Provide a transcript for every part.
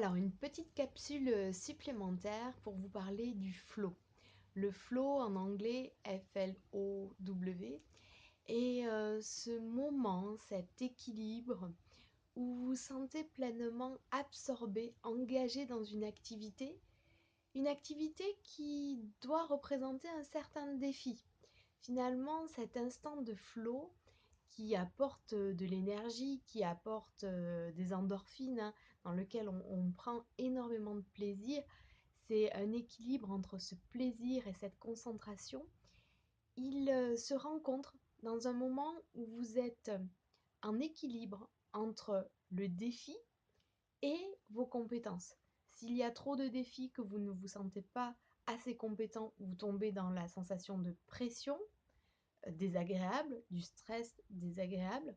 Alors, une petite capsule supplémentaire pour vous parler du flow. Le flow en anglais, F-L-O-W, est ce moment, cet équilibre où vous vous sentez pleinement absorbé, engagé dans une activité qui doit représenter un certain défi. Finalement, cet instant de flow qui apporte de l'énergie, qui apporte des endorphines, hein, dans lequel on prend énormément de plaisir. C'est un équilibre entre ce plaisir et cette concentration. Ils se rencontrent dans un moment où vous êtes en équilibre entre le défi et vos compétences. S'il y a trop de défis, que vous ne vous sentez pas assez compétent, vous tombez dans la sensation de pression désagréable, du stress désagréable.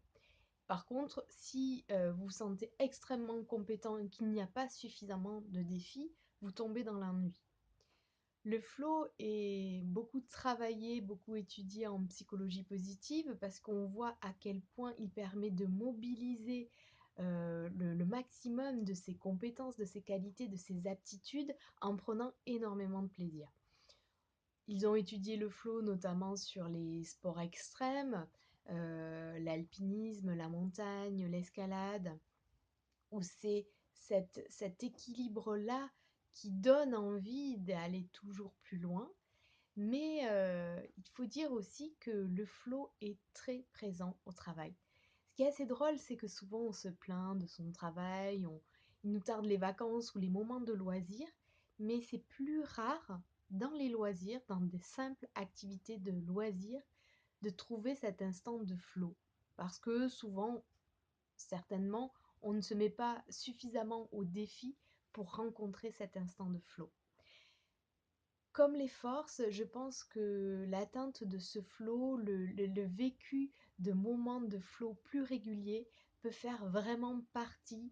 Par contre, si vous vous sentez extrêmement compétent et qu'il n'y a pas suffisamment de défis, vous tombez dans l'ennui. Le flow est beaucoup travaillé, beaucoup étudié en psychologie positive parce qu'on voit à quel point il permet de mobiliser le maximum de ses compétences, de ses qualités, de ses aptitudes en prenant énormément de plaisir. Ils ont étudié le flow notamment sur les sports extrêmes, l'alpinisme, la montagne, l'escalade, où c'est cet équilibre-là qui donne envie d'aller toujours plus loin. Mais il faut dire aussi que le flow est très présent au travail. Ce qui est assez drôle, c'est que souvent on se plaint de son travail, il nous tarde les vacances ou les moments de loisirs, mais c'est plus rare dans les loisirs, dans des simples activités de loisirs, de trouver cet instant de flow. Parce que souvent, certainement, on ne se met pas suffisamment au défi pour rencontrer cet instant de flow. Comme les forces, je pense que l'atteinte de ce flow, le vécu de moments de flow plus réguliers peut faire vraiment partie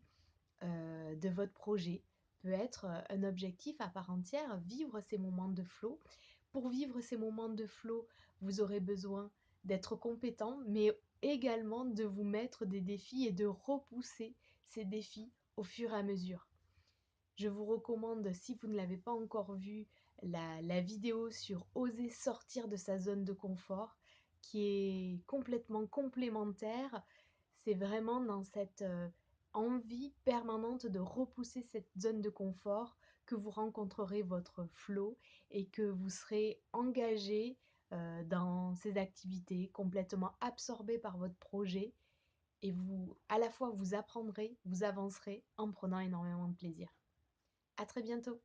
de votre projet, peut être un objectif à part entière, vivre ces moments de flow. Pour vivre ces moments de flow, vous aurez besoin d'être compétent, mais également de vous mettre des défis et de repousser ces défis au fur et à mesure. Je vous recommande, si vous ne l'avez pas encore vue, la vidéo sur oser sortir de sa zone de confort, qui est complètement complémentaire. C'est vraiment dans cette envie permanente de repousser cette zone de confort que vous rencontrerez votre flow et que vous serez engagé dans ces activités, complètement absorbé par votre projet et vous, à la fois, vous apprendrez, vous avancerez en prenant énormément de plaisir. À très bientôt.